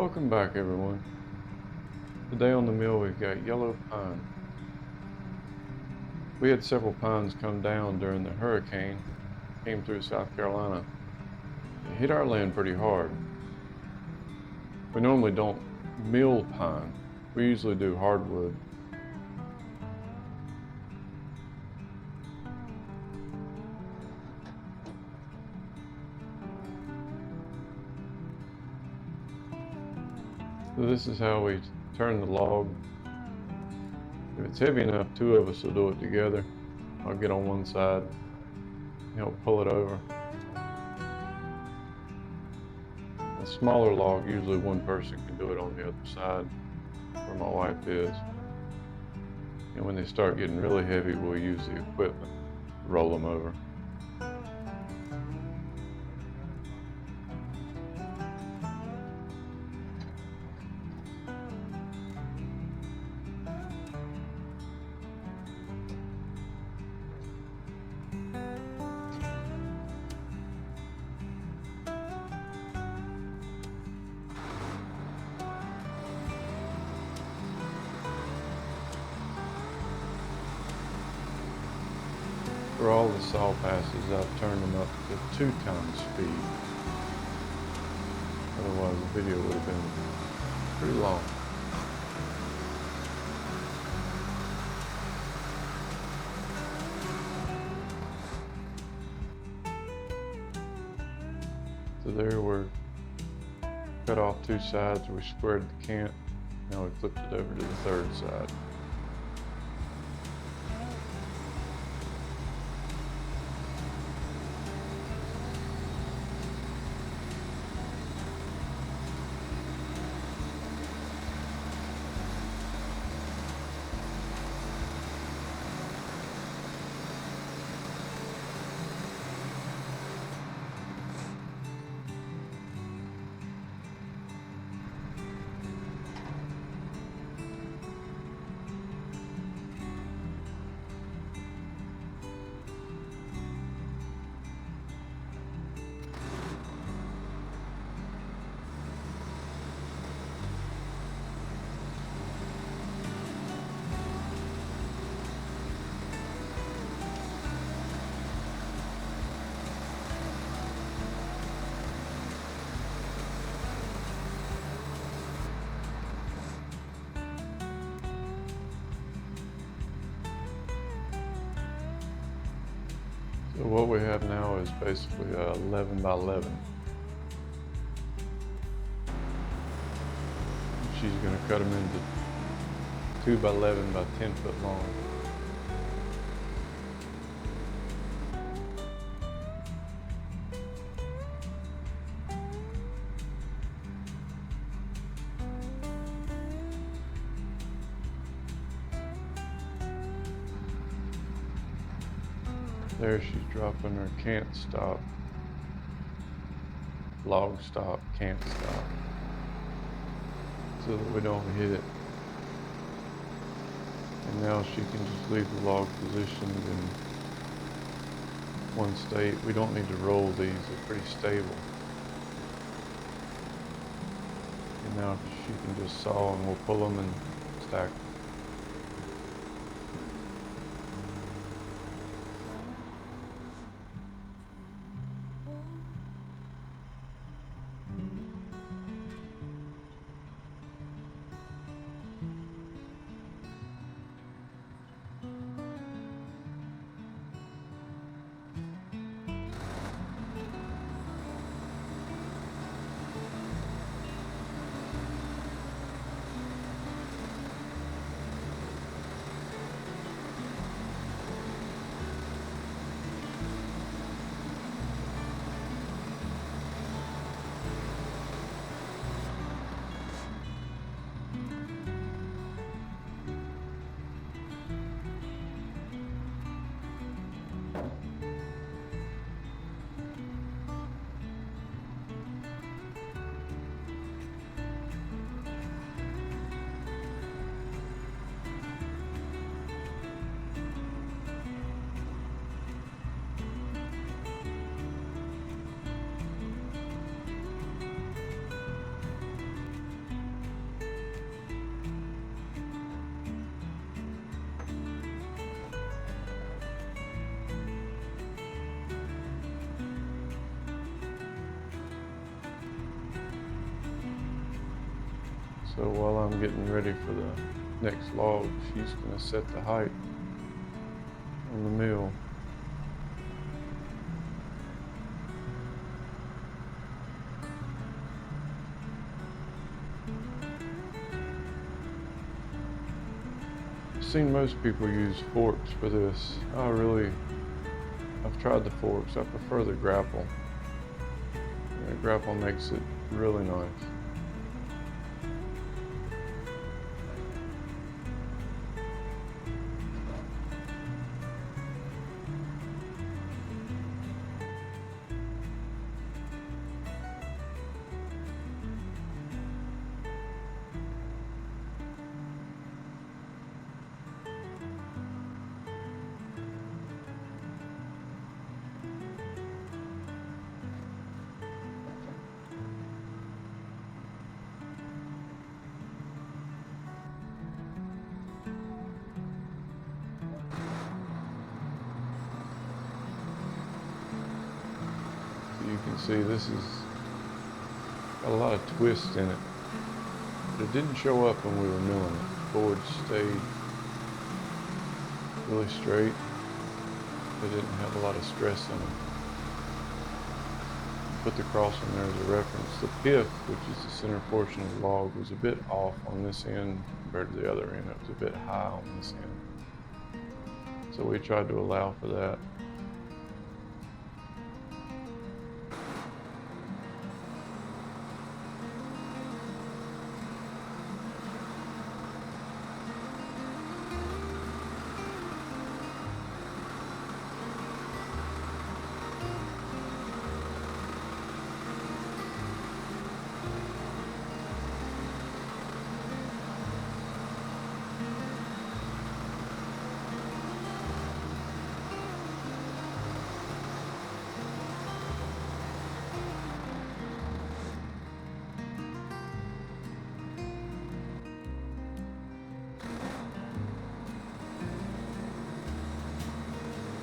Welcome back, everyone. Today on the mill we've got yellow pine. We had several pines come down during the hurricane that came through South Carolina. It hit our land pretty hard. We normally don't mill pine. We usually do hardwood. So this is how we turn the log. If it's heavy enough, two of us will do it together. I'll get on one side and help pull it over. A smaller log, usually one person can do it on the other side, where my wife is. And when they start getting really heavy, we'll use the equipment to roll them over. For all the saw passes, I've turned them up to 2 times speed. Otherwise the video would have been pretty long. So there we're cut off 2 sides, we squared the cant, now we flipped it over to the 3rd side. So what we have now is basically 11 by 11. She's going to cut them into 2 by 11 by 10 foot long. There she's dropping her can't stop, log stop, can't stop, so that we don't hit it. And now she can just leave the log positioned in one state. We don't need to roll these, they're pretty stable. And now she can just saw and we'll pull them and stack them. So while I'm getting ready for the next log, she's going to set the height on the mill. I've seen most people use forks for this. I've tried the forks. I prefer the grapple. The grapple makes it really nice. You can see this is got a lot of twist in it, but it didn't show up when we were milling it. The boards stayed really straight. They didn't have a lot of stress in them. Put the crossing there as a reference. The pith, which is the center portion of the log, was a bit off on this end compared to the other end. It was a bit high on this end. So we tried to allow for that.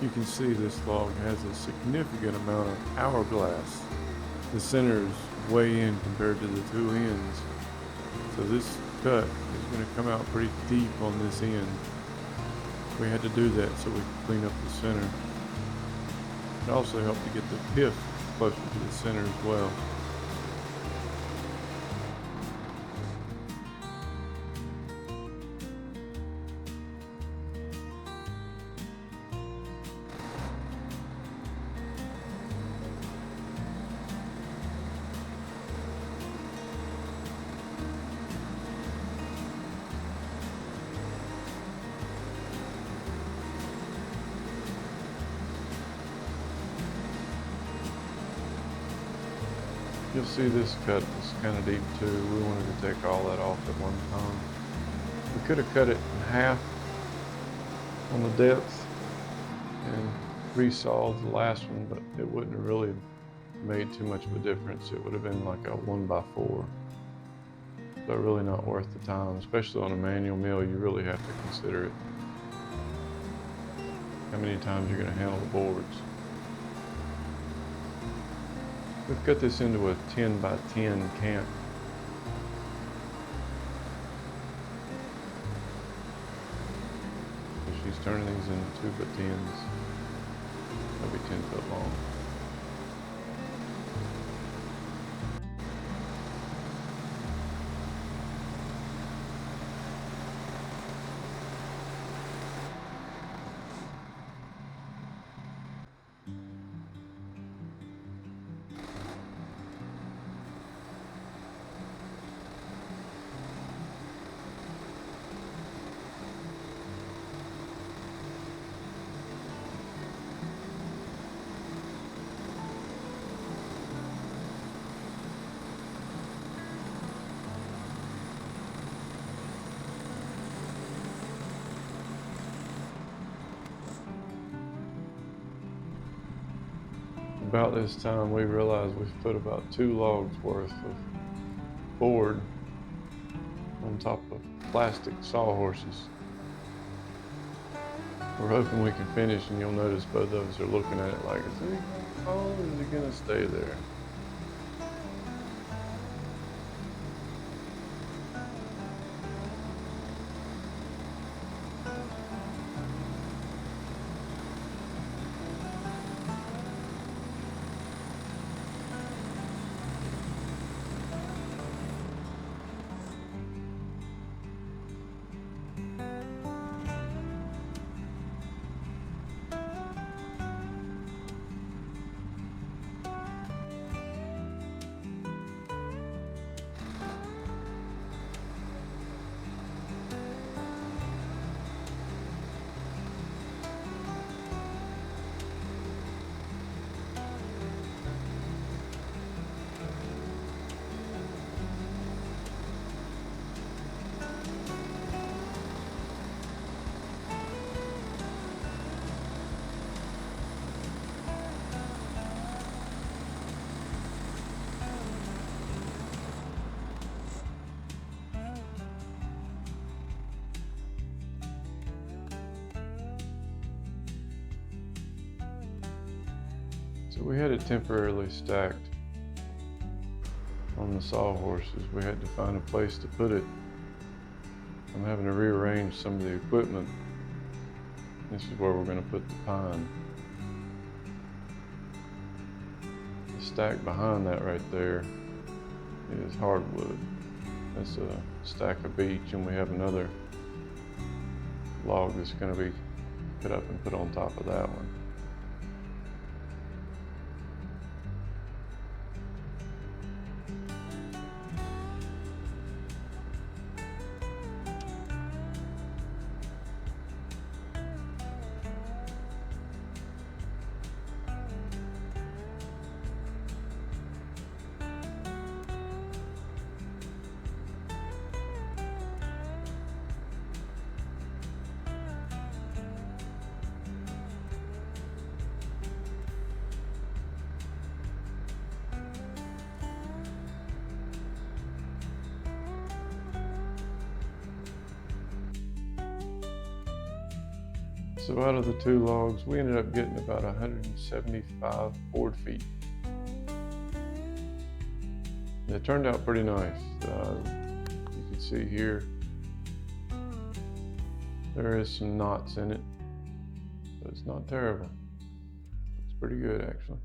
You can see this log has a significant amount of hourglass. The center is way in compared to the two ends. So this cut is going to come out pretty deep on this end. We had to do that so we could clean up the center. It also helped to get the pith closer to the center as well. You'll see this cut is kind of deep too. We wanted to take all that off at one time. We could have cut it in half on the depth and resawed the last one, but it wouldn't have really made too much of a difference. It would have been like a 1x4. So really not worth the time, especially on a manual mill. You really have to consider it. How many times you're going to handle the boards. We've cut this into a 10x10 camp. She's turning these into 2x10s. They'll be 10 foot long. About this time, we realized we've put about 2 logs worth of board on top of plastic sawhorses. We're hoping we can finish, and you'll notice both of us are looking at it like, is it gonna fall or is it gonna stay there? So we had it temporarily stacked on the sawhorses. We had to find a place to put it. I'm having to rearrange some of the equipment. This is where we're going to put the pine. The stack behind that right there is hardwood. That's a stack of beech, and we have another log that's going to be cut up and put on top of that one. So out of the 2 logs, we ended up getting about 175 board feet. It turned out pretty nice. You can see here, there is some knots in it, but it's not terrible. It's pretty good actually.